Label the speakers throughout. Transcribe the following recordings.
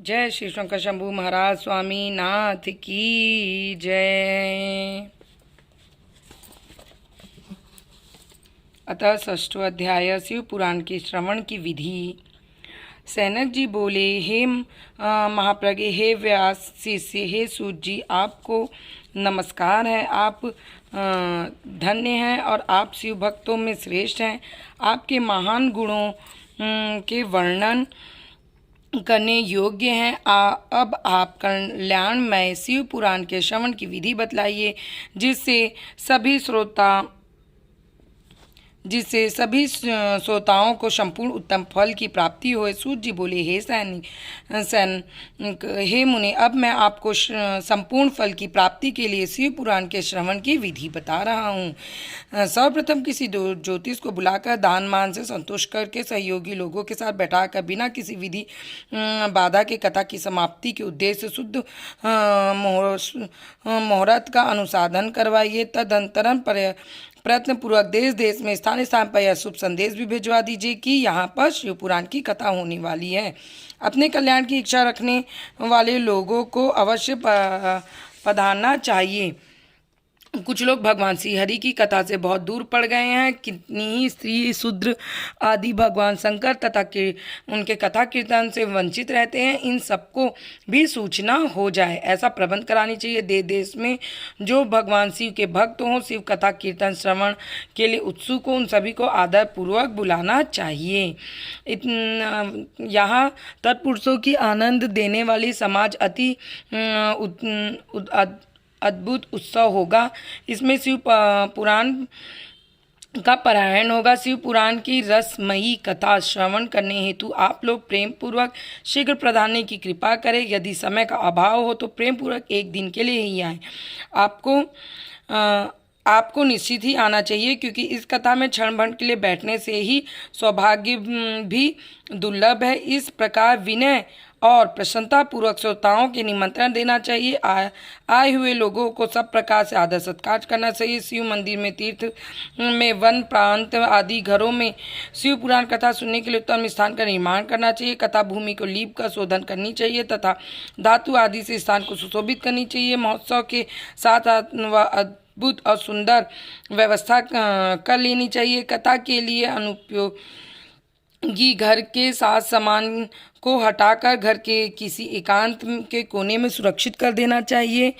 Speaker 1: जय श्री शंकर शंभू महाराज स्वामी नाथ की जय। अतः षष्ठो अध्याय शिव पुराण के श्रवण की विधि। सैनक जी बोले, हे महाप्रज्ञ, हे व्यास शिष्य, हे सूत जी, आपको नमस्कार है। आप धन्य हैं और आप शिव भक्तों में श्रेष्ठ हैं। आपके महान गुणों के वर्णन करने योग्य हैं। अब आप कल्याणमय शिव पुराण के श्रवण की विधि बतलाइए, जिससे सभी श्रोताओं को संपूर्ण उत्तम फल की प्राप्ति हो। सूत जी बोले, हे सैनिक, हे मुनि, अब मैं आपको संपूर्ण फल की प्राप्ति के लिए शिव पुराण के श्रवण की विधि बता रहा हूँ। सर्वप्रथम किसी ज्योतिष को बुलाकर दान मान से संतुष्ट करके सहयोगी लोगों के साथ बैठाकर बिना किसी विधि बाधा के कथा की समाप्ति के उद्देश्य शुद्ध मुहूर्त का अनुसाधन करवाइए। तदंतरम प्रयत्न पूर्वक देश देश में स्थान स्थान पर यह शुभ संदेश भी भिजवा दीजिए कि यहाँ पर शिव पुराण की कथा होने वाली है। अपने कल्याण की इच्छा रखने वाले लोगों को अवश्य पधारना चाहिए। कुछ लोग भगवान श्री हरि की कथा से बहुत दूर पड़ गए हैं। कितनी ही स्त्री शूद्र आदि भगवान शंकर तथा उनके कथा कीर्तन से वंचित रहते हैं। इन सबको भी सूचना हो जाए, ऐसा प्रबंध करानी चाहिए। देश देश में जो भगवान शिव के भक्त हों, शिव कथा कीर्तन श्रवण के लिए उत्सुक हो, उन सभी को आदर पूर्वक बुलाना चाहिए। यहाँ तत्पुरुषों की आनंद देने वाली समाज अति अद्भुत उत्सव होगा। इसमें शिव पुराण का पारायण होगा। शिव पुराण की रसमयी कथा श्रवण करने हेतु आप लोग प्रेम पूर्वक शीघ्र प्रधानी की कृपा करें। यदि समय का अभाव हो तो प्रेम पूर्वक एक दिन के लिए ही आए। आपको निश्चित ही आना चाहिए, क्योंकि इस कथा में क्षण भर के लिए बैठने से ही सौभाग्य भी दुर्लभ है। इस प्रकार विनय और प्रसन्नता पूर्वक श्रोताओं के निमंत्रण देना चाहिए। आए हुए लोगों को सब प्रकार से आदर सत्कार करना चाहिए। शिव मंदिर में, तीर्थ में, वन प्रांत आदि घरों में शिव पुराण कथा सुनने के लिए उत्तम स्थान का निर्माण करना चाहिए। कथा भूमि को लीप कर शोधन करनी चाहिए तथा धातु आदि से स्थान को सुशोभित करनी चाहिए। महोत्सव के साथ अद्भुत और सुंदर व्यवस्था कर लेनी चाहिए। कथा के लिए अनुपयोगी घर के साथ सामान को हटाकर घर के किसी एकांत के कोने में सुरक्षित कर देना चाहिए।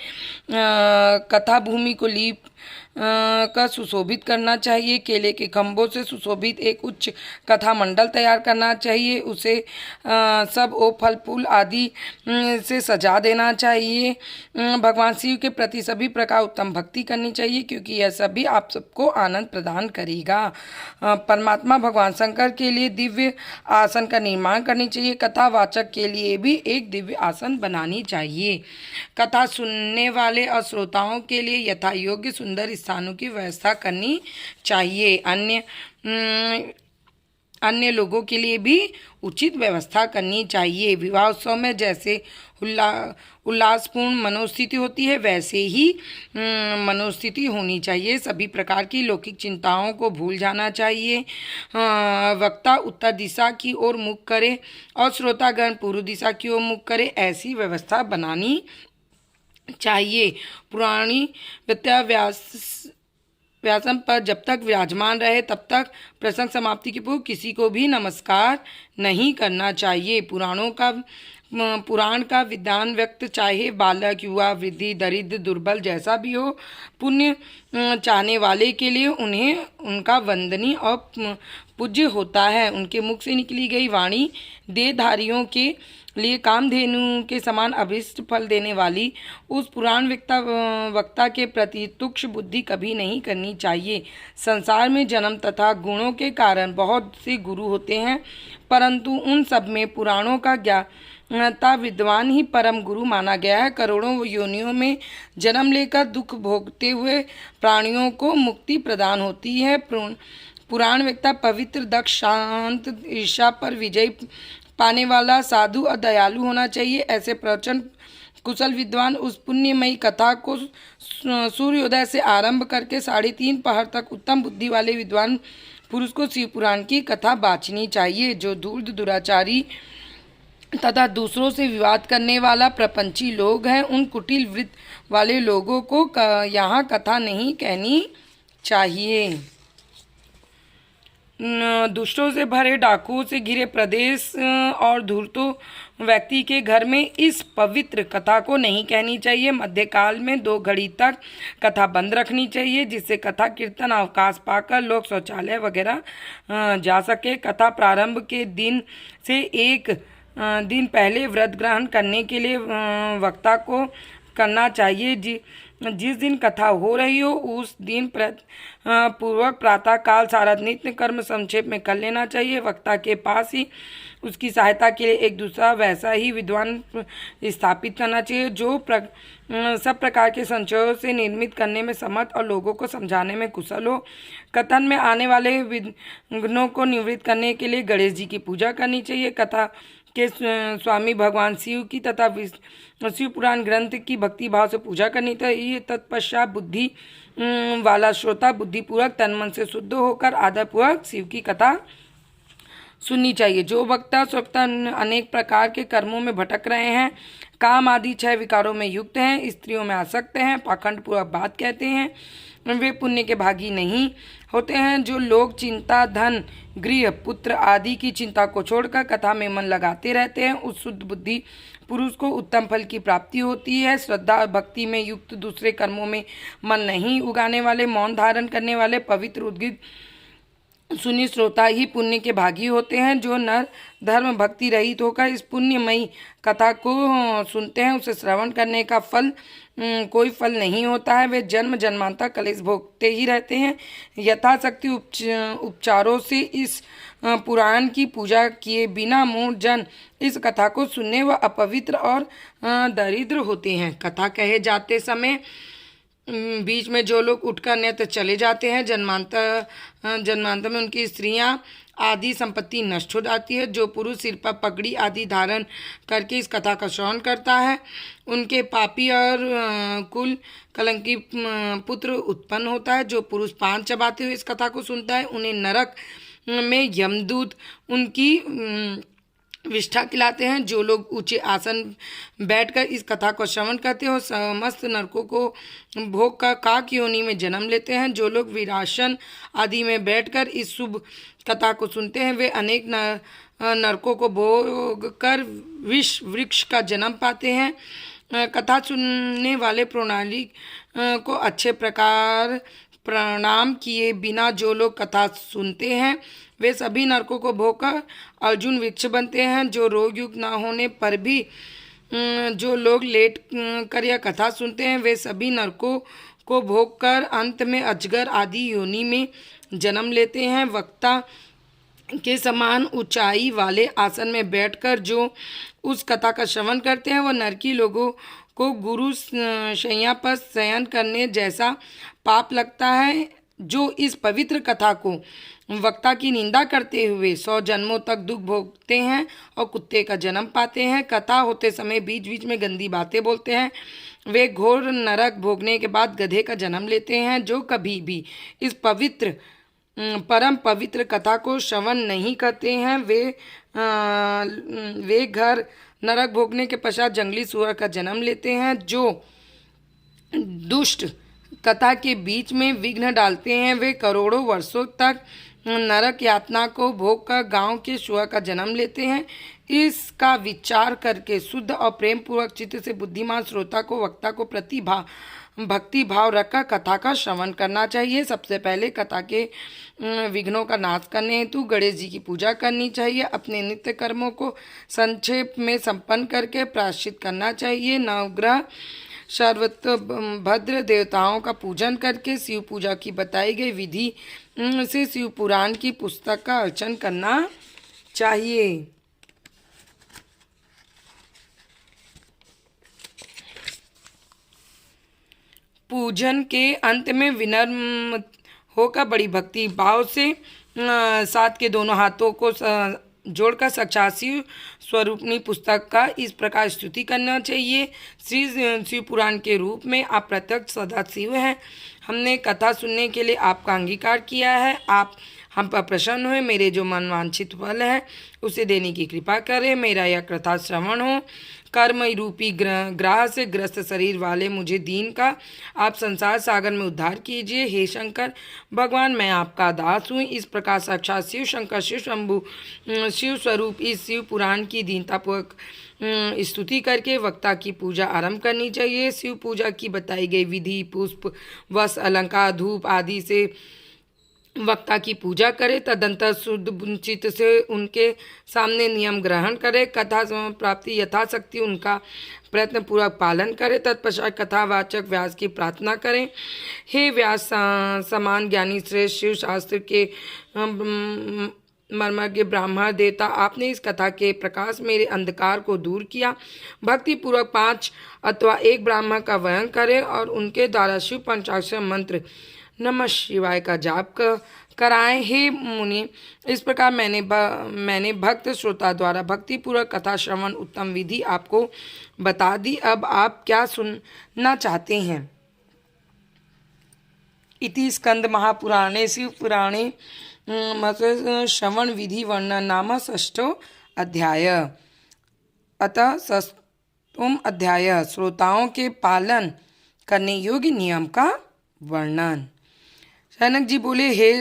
Speaker 1: कथा भूमि को लीप का सुशोभित करना चाहिए। केले के खंभों से सुशोभित एक उच्च कथा मंडल तैयार करना चाहिए। उसे सब फल फूल आदि से सजा देना चाहिए। भगवान शिव के प्रति सभी प्रकार उत्तम भक्ति करनी चाहिए, क्योंकि यह सभी आप सबको आनंद प्रदान करेगा। परमात्मा भगवान शंकर के लिए दिव्य आसन का निर्माण करनी चाहिए। कथावाचक के लिए भी एक दिव्य आसन बनानी चाहिए। कथा सुनने वाले और श्रोताओं के लिए यथा योग्य सुंदर स्थानों की व्यवस्था करनी चाहिए। अन्य लोगों के लिए भी उचित व्यवस्था करनी चाहिए। विवाह उत्सव में जैसे उल्लासपूर्ण मनोस्थिति होती है, वैसे ही मनोस्थिति होनी चाहिए। सभी प्रकार की लौकिक चिंताओं को भूल जाना चाहिए। वक्ता उत्तर दिशा की ओर मुख करे और श्रोतागण पूर्व दिशा की ओर मुख करे, ऐसी व्यवस्था बनानी चाहिए। पुराणी विद्या व्यासन पर जब तक विराजमान रहे तब तक प्रसंग समाप्ति के पूर्व किसी को भी नमस्कार नहीं करना चाहिए। पुराण का विद्वान व्यक्ति, चाहे बालक, युवा, वृद्धि, दरिद्र, दुर्बल जैसा भी हो, पुण्य चाहने वाले के लिए उन्हें उनका वंदनीय और पूज्य होता है। उनके मुख से निकली गई वाणी देहधारियों के लिए कामधेनु के समान अभिष्ट फल देने वाली उस पुराण वक्ता के प्रति तुक्ष बुद्धि कभी नहीं करनी चाहिए। संसार में जन्म तथा गुणों के कारण बहुत से गुरु होते हैं, परंतु उन सब में पुराणों का ज्ञाता विद्वान ही परम गुरु माना गया है। करोड़ों योनियों में जन्म लेकर दुख भोगते हुए प्राणियों को मुक्ति प्रदान होती है। पुराण वक्ता पवित्र, दक्ष, शांत, ईर्ष्या पर विजय पाने वाला, साधु और दयालु होना चाहिए। ऐसे प्रवचन कुशल विद्वान उस पुण्यमयी कथा को सूर्योदय से आरंभ करके 3:30 पहर तक उत्तम बुद्धि वाले विद्वान पुरुष को शिव पुराण की कथा बाँचनी चाहिए। जो दुराचारी तथा दूसरों से विवाद करने वाला प्रपंची लोग हैं, उन कुटिल वृत्ति वाले लोगों को यहाँ कथा नहीं कहनी चाहिए। दुष्टों से भरे, डाकुओं से घिरे प्रदेश और धूर्तों व्यक्ति के घर में इस पवित्र कथा को नहीं कहनी चाहिए। मध्यकाल में 2 घड़ी तक कथा बंद रखनी चाहिए, जिससे कथा कीर्तन अवकाश पाकर लोग शौचालय वगैरह जा सके। कथा प्रारंभ के दिन से 1 दिन पहले व्रत ग्रहण करने के लिए वक्ता को करना चाहिए। जिस दिन कथा हो रही हो उस दिन पूर्वक प्रातः काल सारा नित्य कर्म संक्षेप में कर लेना चाहिए। वक्ता के पास ही उसकी सहायता के लिए एक दूसरा वैसा ही विद्वान स्थापित करना चाहिए जो सब प्रकार के संशयों से निर्मित करने में समर्थ और लोगों को समझाने में कुशल हो। कथन में आने वाले विघ्नों को निवृत्त करने के लिए गणेश जी की पूजा करनी चाहिए। कथा के स्वामी भगवान शिव की तथा शिव पुराण ग्रंथ की भक्ति भाव से पूजा करनी चाहिए। तत्पश्चात बुद्धि वाला श्रोता बुद्धिपूर्वक तन मन से शुद्ध होकर आदरपूर्वक शिव की कथा सुननी चाहिए। जो वक्ता स्वतः अनेक प्रकार के कर्मों में भटक रहे हैं, काम आदि 6 विकारों में युक्त हैं, स्त्रियों में आसक्त हैं, पाखंड पूर्वक बात कहते हैं, वे पुण्य के भागी नहीं होते हैं। जो लोग चिंता, धन, गृह, पुत्र आदि की चिंता को छोड़कर कथा में मन लगाते रहते हैं, उस शुद्ध बुद्धि पुरुष को उत्तम फल की प्राप्ति होती है। श्रद्धा और भक्ति में युक्त, दूसरे कर्मों में मन नहीं उगाने वाले, मौन धारण करने वाले, पवित्र उद्गित सुनी श्रोता ही पुण्य के भागी होते हैं। जो नर धर्म भक्ति रहित होकर इस पुण्यमयी कथा को सुनते हैं, उसे श्रवण करने का फल कोई फल नहीं होता है। वे जन्म जन्मांतर कलेश भोगते ही रहते हैं। यथाशक्ति उपचारों से इस पुराण की पूजा किए बिना मूढ़ जन इस कथा को सुनने व अपवित्र और दरिद्र होते हैं। कथा कहे जाते समय बीच में जो लोग उठकर अन्यत्र चले जाते हैं, जन्मांतर में उनकी स्त्रियां आदि संपत्ति नष्ट हो जाती है। जो पुरुष सिर पर पगड़ी आदि धारण करके इस कथा का श्रवण करता है, उनके पापी और कुल कलंकी पुत्र उत्पन्न होता है। जो पुरुष पान चबाते हुए इस कथा को सुनता है, उन्हें नरक में यमदूत उनकी विष्ठा खिलाते हैं। जो लोग ऊंचे आसन बैठकर इस कथा को श्रवण करते हो, समस्त नरकों को भोग कर काक योनि में जन्म लेते हैं। जो लोग वीरासन आदि में बैठकर इस शुभ कथा को सुनते हैं, वे अनेक नरकों को भोग कर विष वृक्ष का जन्म पाते हैं। कथा सुनने वाले प्रणाली को अच्छे प्रकार प्रणाम किए बिना जो लोग कथा सुनते हैं, वे सभी नरकों को भोगकर अर्जुन वृक्ष बनते हैं। जो रोग युक्त न होने पर भी जो लोग लेट कर यह कथा सुनते हैं, वे सभी नरकों को भोगकर अंत में अजगर आदि योनि में जन्म लेते हैं। वक्ता के समान ऊंचाई वाले आसन में बैठकर जो उस कथा का श्रवण करते हैं, वह नरकी लोगों को गुरु शैया पर शयन करने जैसा पाप लगता है। जो इस पवित्र कथा को वक्ता की निंदा करते हुए 100 जन्मों तक दुख भोगते हैं और कुत्ते का जन्म पाते हैं। कथा होते समय बीच बीच में गंदी बातें बोलते हैं, वे घोर नरक भोगने के बाद गधे का जन्म लेते हैं। जो कभी भी इस पवित्र परम पवित्र कथा को श्रवण नहीं करते हैं, वे घर नरक भोगने के पश्चात जंगली सुअर का जन्म लेते हैं। जो दुष्ट कथा के बीच में विघ्न डालते हैं, वे करोड़ों वर्षों तक नरक यातना को भोग कर गांव के सुअर का जन्म लेते हैं। इसका विचार करके शुद्ध और प्रेम पूर्वक चित्त से बुद्धिमान श्रोता को वक्ता को भक्ति भाव रखकर कथा का श्रवण करना चाहिए। सबसे पहले कथा के विघ्नों का नाश करने हेतु गणेश जी की पूजा करनी चाहिए। अपने नित्य कर्मों को संक्षेप में संपन्न करके प्रायश्चित करना चाहिए। नवग्रह सर्वत्र भद्र देवताओं का पूजन करके शिव पूजा की बताई गई विधि से शिव पुराण की पुस्तक का अर्चन करना चाहिए। पूजन के अंत में विनम्र होकर बड़ी भक्ति भाव से साथ के दोनों हाथों को जोड़कर साक्षात शिव स्वरूपनी पुस्तक का इस प्रकार स्तुति करना चाहिए। श्री शिव पुराण के रूप में आप प्रत्यक्ष सदा शिव हैं। हमने कथा सुनने के लिए आपका अंगीकार किया है। आप हम पर प्रसन्न हुए, मेरे जो मन वांछित फल है उसे देने की कृपा करें। मेरा यह कथा श्रवण हो, कर्म रूपी ग्रह से ग्रस्त शरीर वाले मुझे दीन का आप संसार सागर में उद्धार कीजिए। हे शंकर भगवान, मैं आपका दास हूँ। इस प्रकार साक्षात शिव शंकर शिव शंभु शिव स्वरूप इस शिव पुराण की दीनतापूर्वक स्तुति करके वक्ता की पूजा आरंभ करनी चाहिए। शिव पूजा की बताई गई विधि, पुष्प, वस्त्र, अलंकार, धूप आदि से वक्ता की पूजा करे। तदंतर शुद्ध चित्त से उनके सामने नियम ग्रहण करे। कथा प्राप्ति यथाशक्ति उनका प्रयत्न पूर्वक पालन करे। तत्पश्चात कथावाचक व्यास की प्रार्थना करें। हे व्यास समान ज्ञानी श्रेष्ठ शिव शास्त्र के मर्मज्ञ ब्राह्मण देवता, आपने इस कथा के प्रकाश मेरे अंधकार को दूर किया। भक्ति पूर्वक 5 अथवा 1 ब्राह्मण का वर्णन करें और उनके द्वारा शिव पंचाक्षर मंत्र नमः शिवाय का जाप कराएं। हे मुनि, इस प्रकार मैंने भक्त श्रोता द्वारा भक्ति पूर्वक कथा श्रवण उत्तम विधि आपको बता दी। अब आप क्या सुनना चाहते हैं? इति स्कंद महापुराणे शिव पुराणे श्रवण विधि वर्णन नाम 6 अध्याय। अतः 6वां अध्याय श्रोताओं के पालन करने योग्य नियम का वर्णन। जनक जी बोले, हे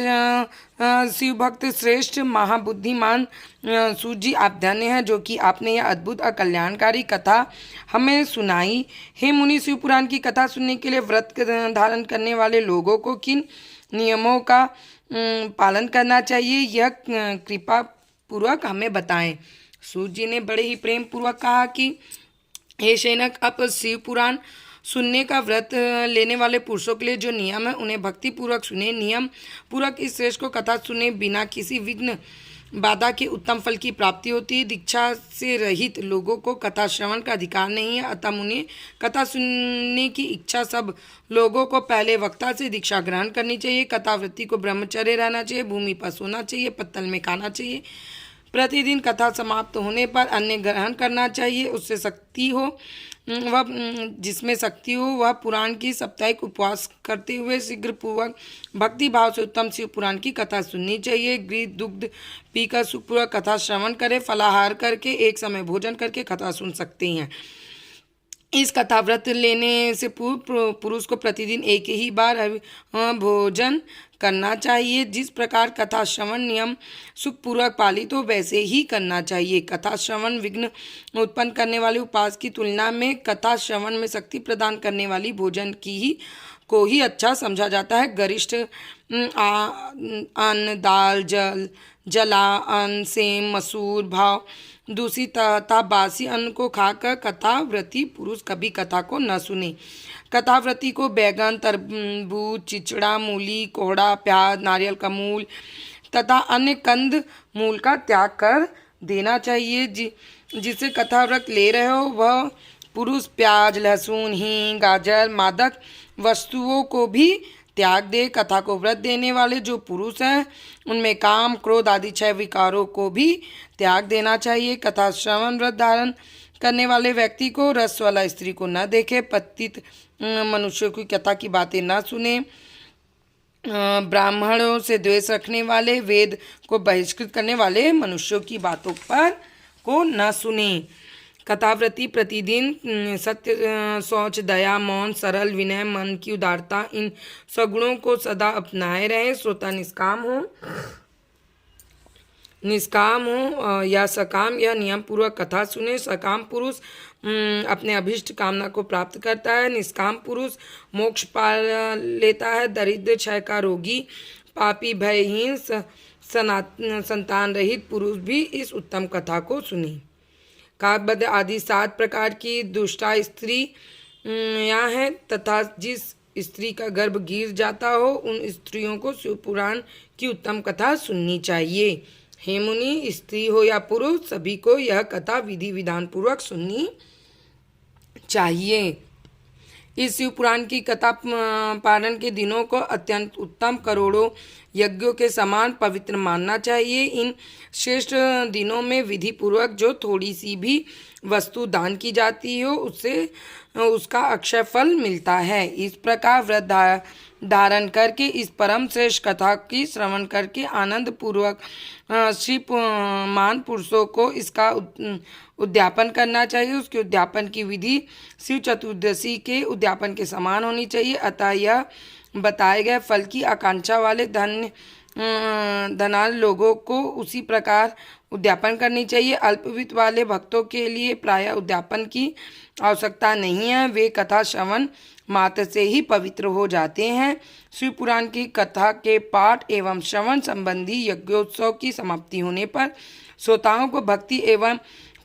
Speaker 1: शिव भक्त श्रेष्ठ महाबुद्धिमान सूत जी, आप धन्य हैं जो कि आपने यह अद्भुत और कल्याणकारी कथा हमें सुनाई। हे मुनि, शिव पुराण की कथा सुनने के लिए व्रत धारण करने वाले लोगों को किन नियमों का पालन करना चाहिए, यह कृपा पूर्वक हमें बताएं। सूत जी ने बड़े ही प्रेम पूर्वक कहा कि हे शैनक, आप शिव पुराण सुनने का व्रत लेने वाले पुरुषों के लिए जो नियम है उन्हें भक्ति पूर्वक सुने। नियम पूर्वक इस श्रेष्ठ को कथा सुने बिना किसी विघ्न बाधा के उत्तम फल की प्राप्ति होती है। दीक्षा से रहित लोगों को कथा श्रवण का अधिकार नहीं है। अतः मुनि, कथा सुनने की इच्छा सब लोगों को पहले वक्ता से दीक्षा ग्रहण करनी चाहिए। कथावृत्ति को ब्रह्मचर्य रहना चाहिए, भूमि पर सोना चाहिए, पत्तल में खाना चाहिए। प्रतिदिन कथा समाप्त होने पर अन्न ग्रहण करना चाहिए। उससे शक्ति हो वह जिसमें शक्ति हो वह पुराण की साप्ताहिक उपवास करते हुए शीघ्र पूर्वक भक्ति भाव से उत्तम शिव पुराण की कथा सुननी चाहिए। घृ दुग्ध पीकर सुखपूर्वक कथा श्रवण करे। फलाहार करके एक समय भोजन करके कथा सुन सकते हैं। इस कथा व्रत लेने से पूर्व पुरुष को प्रतिदिन एक ही बार भोजन करना चाहिए। जिस प्रकार कथा श्रवण नियम सुखपूर्वक पालित हो वैसे ही करना चाहिए। कथा श्रवण विघ्न उत्पन्न करने वाले उपवास की तुलना में कथा श्रवण में शक्ति प्रदान करने वाली भोजन को ही अच्छा समझा जाता है। गरिष्ठ अन्न, दाल, जला अन्न, सेम, मसूर, भाव दूषित तथा बासी अन्न को खाकर कथाव्रती पुरुष कभी कथा को न सुने। कथाव्रती को बैगन, तरबूज, चिचड़ा, मूली, कोहड़ा, प्याज, नारियल का मूल तथा अन्य कंद मूल का त्याग कर देना चाहिए। जिसे कथाव्रत ले रहे हो वह पुरुष प्याज, लहसुन, हींग, गाजर, मादक वस्तुओं को भी त्याग दे। कथा को व्रत देने वाले जो पुरुष हैं उनमें काम, क्रोध आदि 6 विकारों को भी त्याग देना चाहिए। कथा श्रवण व्रत धारण करने वाले व्यक्ति को रस वाला स्त्री को न देखे, पतित मनुष्यों की कथा की बातें न सुने, ब्राह्मणों से द्वेष रखने वाले, वेद को बहिष्कृत करने वाले मनुष्यों की बातों पर को न सुने। कथाव्रती प्रतिदिन सत्य, शौच, दया, मौन, सरल, विनय, मन की उदारता इन सगुणों को सदा अपनाए रहे। श्रोता निष्काम हो या सकाम यह नियम पूर्वक कथा सुने। सकाम पुरुष अपने अभिष्ट कामना को प्राप्त करता है। निष्काम पुरुष मोक्ष पा लेता है। दरिद्र, क्षय का रोगी, पापी, भयहीन, संतान रहित पुरुष भी इस उत्तम कथा को सुने। काकबद्ध आदि 7 प्रकार की दुष्टा स्त्री यहाँ है तथा जिस स्त्री का गर्भ गिर जाता हो उन स्त्रियों को शिव पुराण की उत्तम कथा सुननी चाहिए। हे मुनि, स्त्री हो या पुरुष सभी को यह कथा विधि विधान पूर्वक सुननी चाहिए। इस शिव पुराण की कथा पारण के दिनों को अत्यंत उत्तम करोड़ों यज्ञों के समान पवित्र मानना चाहिए। इन श्रेष्ठ दिनों में विधि पूर्वक जो थोड़ी सी भी वस्तु दान की जाती हो उससे उसका अक्षय फल मिलता है। इस प्रकार व्रत धारण करके इस परम श्रेष्ठ कथा की श्रवण करके आनंद पूर्वक श्री मान पुरुषों को इसका उद्यापन करना चाहिए। उसके उद्यापन की विधि शिव चतुर्दशी के उद्यापन के समान होनी चाहिए। अतः यह बताए गए फल की आकांक्षा वाले धनाल लोगों को उसी प्रकार उद्यापन करनी चाहिए। अल्पवित्त वाले भक्तों के लिए प्रायः उद्यापन की आवश्यकता नहीं है, वे कथा श्रवण मात्र से ही पवित्र हो जाते हैं। शिव पुराण की कथा के पाठ एवं श्रवण संबंधी यज्ञोत्सव की समाप्ति होने पर श्रोताओं को भक्ति एवं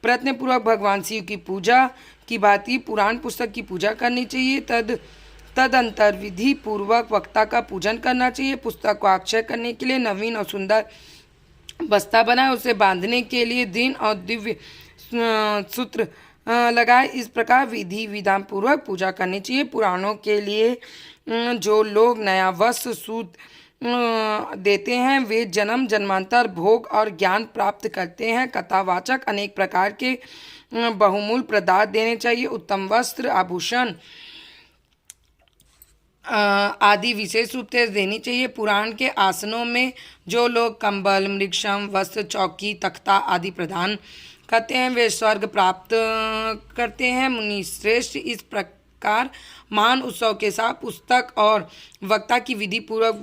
Speaker 1: प्रयत्नपूर्वक भगवान शिव की पूजा की भांति पुराण पुस्तक की पूजा करनी चाहिए। तदंतर विधि पूर्वक वक्ता का पूजन करना चाहिए। पुस्तक को अक्षय करने के लिए नवीन और सुंदर बस्ता बनाए, उसे बांधने के लिए दृढ़ और दिव्य सूत्र लगाए। इस प्रकार विधि विधान पूर्वक पूजा करनी चाहिए। पुराणों के लिए जो लोग नया वस्त्र सूत देते हैं वे जन्म जन्मांतर भोग और ज्ञान प्राप्त करते हैं। कथावाचक अनेक प्रकार के बहुमूल्य पदार्थ देने चाहिए। उत्तम वस्त्र आभूषण आदि विशेष रूप से देनी चाहिए। पुराण के आसनों में जो लोग कंबल मृगशम वस्त्र चौकी तख्ता आदि प्रदान करते हैं वे स्वर्ग प्राप्त करते हैं। मुनि श्रेष्ठ इस प्रकार महान उत्सव के साथ पुस्तक और वक्ता की विधि पूर्वक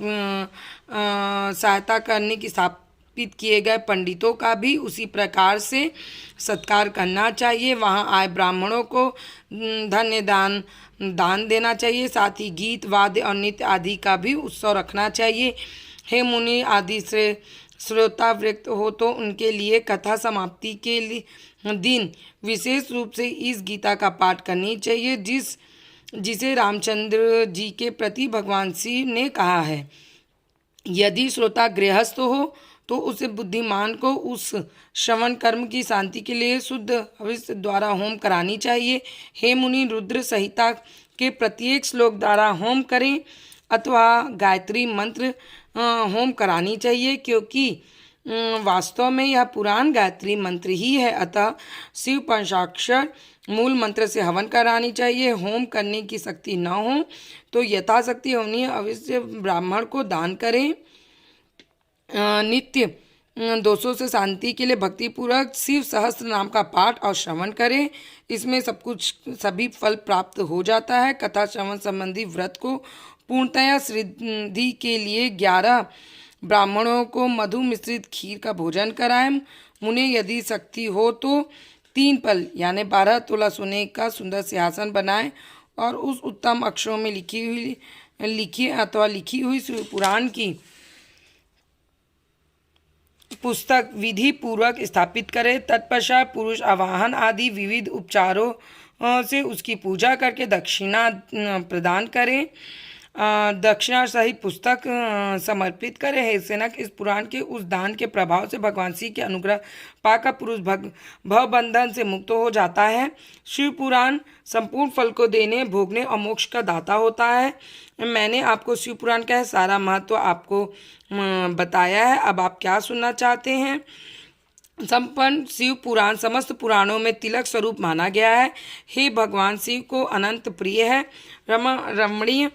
Speaker 1: सहायता करने की स्थापित किए गए पंडितों का भी उसी प्रकार से सत्कार करना चाहिए। वहाँ आए ब्राह्मणों को धन्य दान देना चाहिए। साथ ही गीत वाद्य और नृत्य आदि का भी उत्सव रखना चाहिए। हे मुनि आदि से श्रोता व्यक्त हो तो उनके लिए कथा समाप्ति के लिए दिन विशेष रूप से इस गीता का पाठ करनी चाहिए जिसे रामचंद्र जी के प्रति भगवान शिव ने कहा है। यदि श्रोता गृहस्थ हो तो उसे बुद्धिमान को उस श्रवण कर्म की शांति के लिए शुद्ध हविष्य द्वारा होम करानी चाहिए। हे मुनि रुद्र संहिता के प्रत्येक श्लोक द्वारा होम करें अथवा गायत्री मंत्र होम करानी चाहिए, क्योंकि वास्तव में यह पुराण गायत्री मंत्र ही है। अतः शिव पंचाक्षर मूल मंत्र से हवन करानी चाहिए। होम करने की शक्ति न हो तो यथाशक्ति हवनीय अवश्य ब्राह्मण को दान करें। नित्य दोषों से शांति के लिए भक्तिपूर्वक शिव सहस्त्र नाम का पाठ और श्रवण करें। इसमें सभी फल प्राप्त हो जाता है। कथा श्रवण संबंधी व्रत को पूर्णतया सिद्धि के लिए 11 ब्राह्मणों को मधु मिश्रित खीर का भोजन कराएं। उन्हें यदि शक्ति हो तो 3 पल यानी 12 तोला सोने का सुंदर सिंहासन बनाएं और उस उत्तम अक्षरों में लिखी हुई शिव पुराण की पुस्तक विधि पूर्वक स्थापित करें। तत्पश्चात पुरुष आवाहन आदि विविध उपचारों से उसकी पूजा करके दक्षिणा प्रदान करें। दक्षिणा सहित पुस्तक समर्पित करें। हे सेनक, इस पुराण के उस दान के प्रभाव से भगवान शिव के अनुग्रह पाकर पुरुष भव बंधन से मुक्त हो जाता है। शिव पुराण संपूर्ण फल को देने भोगने और मोक्ष का दाता होता है। मैंने आपको शिव पुराण का सारा महत्व आपको बताया है। अब आप क्या सुनना चाहते हैं? संपन्न शिव पुराण समस्त पुराणों में तिलक स्वरूप माना गया है। हे भगवान शिव को अनंत प्रिय है, रमणीय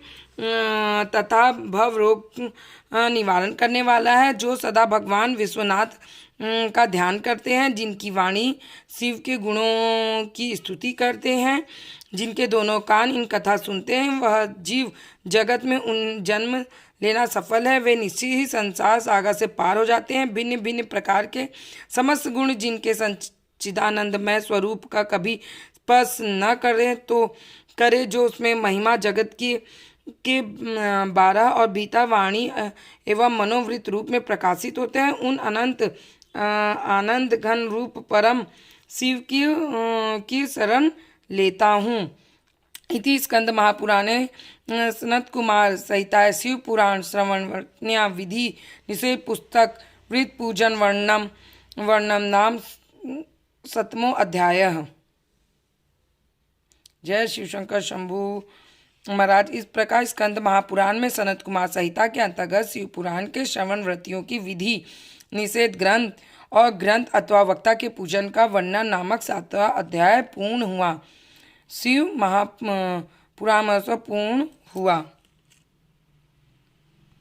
Speaker 1: तथा भव रोग निवारण करने वाला है। जो सदा भगवान विश्वनाथ का ध्यान करते हैं, जिनकी वाणी शिव के गुणों की स्तुति करते हैं, जिनके दोनों कान इन कथा सुनते हैं, वह जीव जगत में उन जन्म लेना सफल है। वे निश्चित ही संसार सागर से पार हो जाते हैं। भिन्न भिन्न प्रकार के समस्त गुण जिनके सच्चिदानंदमय स्वरूप का कभी स्पर्श न करे जो उसमें महिमा जगत के 12 और भीता वाणी एवं मनोवृत्त रूप में प्रकाशित होते हैं, उन अनंत आनंद घन रूप परम शिव की शरण लेता हूँ। इति स्कंद महापुराणे सनत कुमार सहिता शिव पुराण श्रवण्या विधि निषेध पुस्तक वृत पूजन वर्णम नाम 7वां अध्याय। जय शिव शंकर शंभु महाराज। इस प्रकार स्कंद महापुराण में सनत कुमार संहिता के अंतर्गत शिव पुराण के श्रवण व्रतियों की विधि निषेध ग्रंथ और ग्रंथ अथवा वक्ता के पूजन का वर्णन नामक 7वां अध्याय पूर्ण हुआ। शिव महापुराण पूर्ण हुआ।